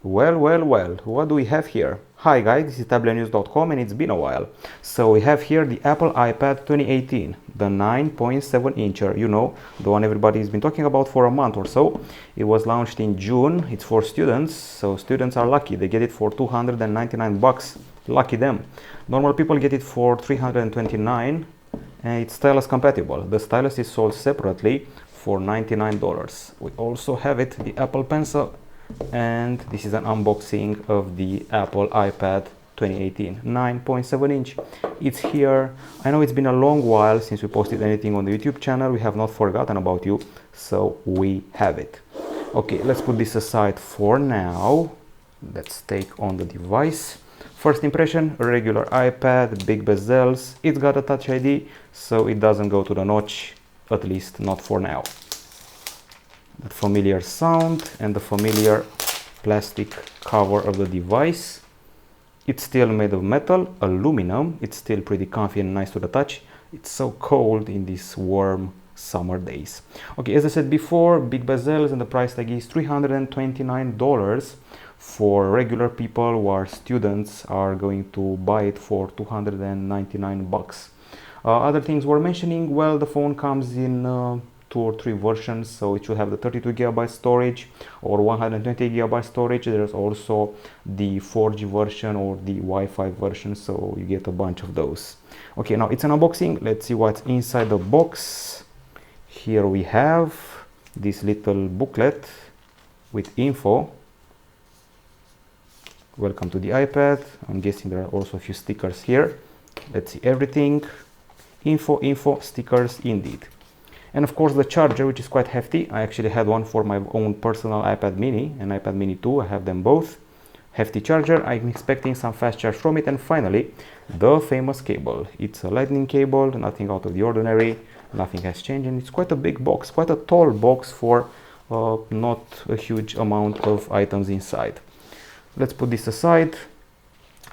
Well, what do we have here? Hi guys, this is Tablet-News.com and it's been a while. So we have here the Apple iPad 2018, the 9.7 incher, you know, the one everybody's been talking about for a month or so. It was launched in June, it's for students, so students are lucky, they get it for 299 bucks, lucky them. Normal people get it for 329 and it's stylus compatible. The stylus is sold separately for $99. We also have it, the Apple Pencil, and this is an unboxing of the Apple iPad 2018 9.7 inch. It's here. I know it's been a long while since we posted anything on the YouTube channel. We have not forgotten about you, so we have it. Okay, let's put this aside for now. Let's take on the device. First impression, a regular iPad, big bezels. It's got a Touch ID, so it doesn't go to the notch, at least not for now. The familiar sound and the familiar plastic cover of the device. It's still made of metal, aluminum. It's still pretty comfy and nice to the touch. It's so cold in these warm summer days. Okay, as I said before, big bezels, and the price tag is $329. For regular people who are students are going to buy it for 299 bucks. Other things we're mentioning, well, the phone comes in 2 or 3 versions, so it should have the 32 GB storage or 120 GB storage. There's also the 4G version or the Wi-Fi version, so you get a bunch of those. Okay, now it's an unboxing. Let's see what's inside the box. Here we have this little booklet with info. Welcome to the iPad. I'm guessing there are also a few stickers here. Let's see everything. Info, stickers indeed. And of course the charger, which is quite hefty. I actually had one for my own personal iPad mini and iPad mini 2. I have them both. Hefty charger. I'm expecting some fast charge from it. And finally, the famous cable. It's a lightning cable, nothing out of the ordinary. Nothing has changed, and it's quite a big box, quite a tall box for not a huge amount of items inside. Let's put this aside.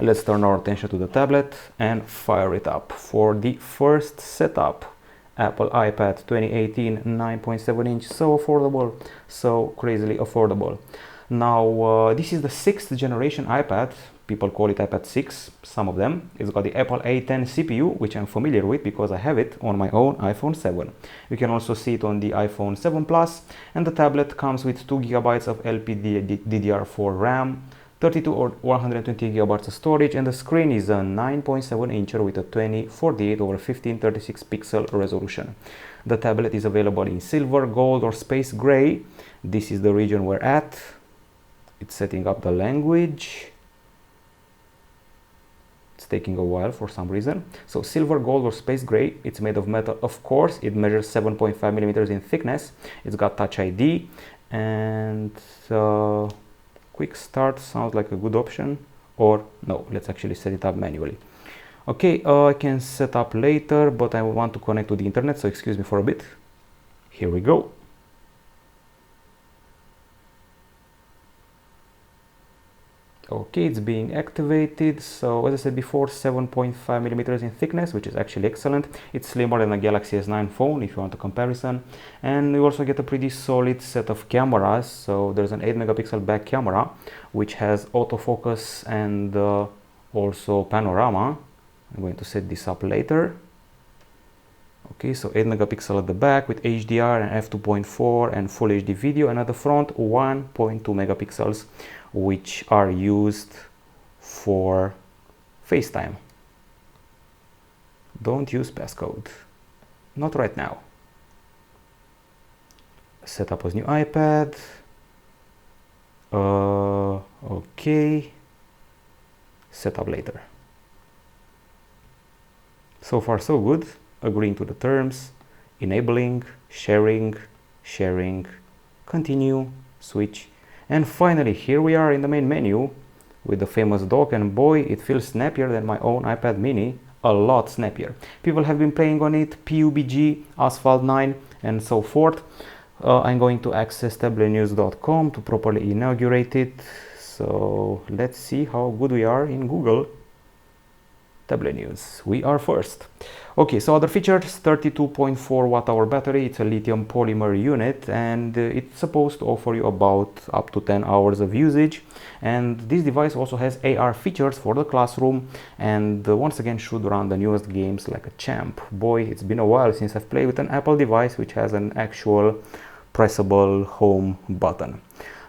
Let's turn our attention to the tablet and fire it up for the first setup. Apple iPad 2018 9.7 inch, so affordable, so crazily affordable. Now this is the 6th generation iPad. People call it iPad 6, some of them. It's got the Apple A10 CPU, which I'm familiar with because I have it on my own iPhone 7. You can also see it on the iPhone 7 Plus, and the tablet comes with 2 GB of LPDDR4 RAM, 32 or 120 GB of storage, and the screen is a 9.7 incher with a 2048 over 1536 pixel resolution. The tablet is available in silver, gold, or space gray. This is the region we're at. It's setting up the language. It's taking a while for some reason. So silver, gold, or space gray. It's made of metal, of course. It measures 7.5 millimeters in thickness. It's got Touch ID, and quick start sounds like a good option, or no, let's actually set it up manually. Okay, I can set up later, but I want to connect to the internet, so excuse me for a bit. Here we go. Okay, it's being activated. So as I said before, 7.5 millimeters in thickness, which is actually excellent. It's slimmer than a Galaxy S9 phone if you want a comparison. And you also get a pretty solid set of cameras. So there's an 8 megapixel back camera, which has autofocus and also panorama. I'm going to set this up later. Okay, so 8 megapixel at the back with HDR and f2.4 and full HD video, and at the front 1.2 megapixels, which are used for FaceTime. Don't use passcode. Not right now. Set up a new iPad. Okay. Set up later. So far so good. Agreeing to the terms, enabling, sharing, continue, switch, and finally here we are in the main menu with the famous dock, and boy, it feels snappier than my own iPad mini, a lot snappier. People have been playing on it, PUBG, Asphalt 9, and so forth. I'm going to access Tablet-News.com to properly inaugurate it, so let's see how good we are in Google. Tablet News, we are first. Okay, so other features: 32.4 watt-hour battery. It's a lithium polymer unit, and it's supposed to offer you about up to 10 hours of usage. And this device also has AR features for the classroom, and once again should run the newest games like a champ. Boy, it's been a while since I've played with an Apple device which has an actual pressable home button.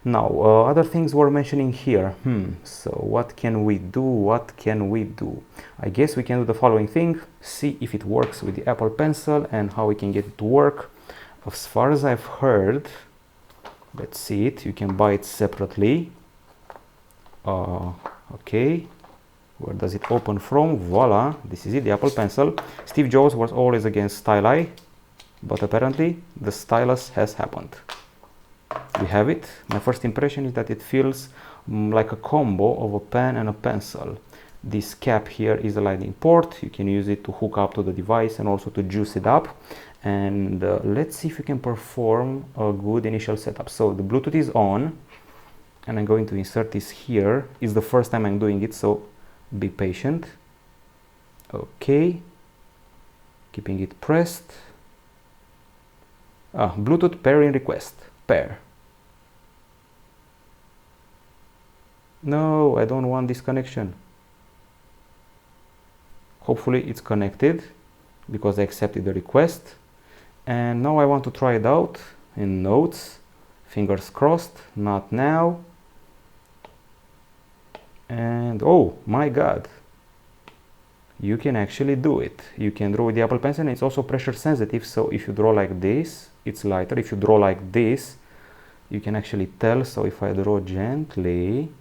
Now, other things we're mentioning here. So what can we do? What can we do? I guess we can do the following thing: see if it works with the Apple Pencil and how we can get it to work. As far as I've heard, let's see it. You can buy it separately. Okay, where does it open from? Voila, this is it, the Apple Pencil. Steve Jobs was always against styli, but apparently the stylus has happened. We have it. My first impression is that it feels like a combo of a pen and a pencil. This cap here is a lightning port. You can use it to hook up to the device and also to juice it up. And let's see if you can perform a good initial setup. So the Bluetooth is on, and I'm going to insert this here. It's the first time I'm doing it, so be patient. Okay, keeping it pressed. Bluetooth pairing request. Pair. No, I don't want this connection. Hopefully it's connected because I accepted the request. And now I want to try it out in Notes. Fingers crossed, not now. And oh my god, you can actually do it. You can draw with the Apple Pencil, and it's also pressure sensitive, so if you draw like this, it's lighter. If you draw like this, you can actually tell. So if I draw gently,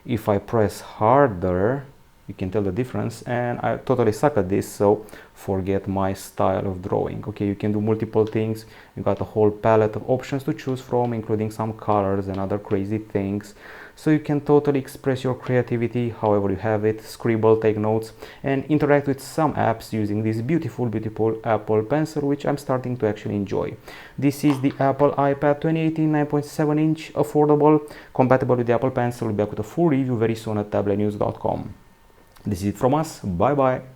if I press harder, you can tell the difference. And I totally suck at this, so forget my style of drawing. Okay, you can do multiple things. You got a whole palette of options to choose from, including some colors and other crazy things. So you can totally express your creativity however you have it, scribble, take notes, and interact with some apps using this beautiful Apple Pencil, which I'm starting to actually enjoy. This is the Apple iPad 2018 9.7 inch, affordable, compatible with the Apple Pencil. We'll be back with a full review very soon at Tablet-News.com. This is it from us. Bye bye.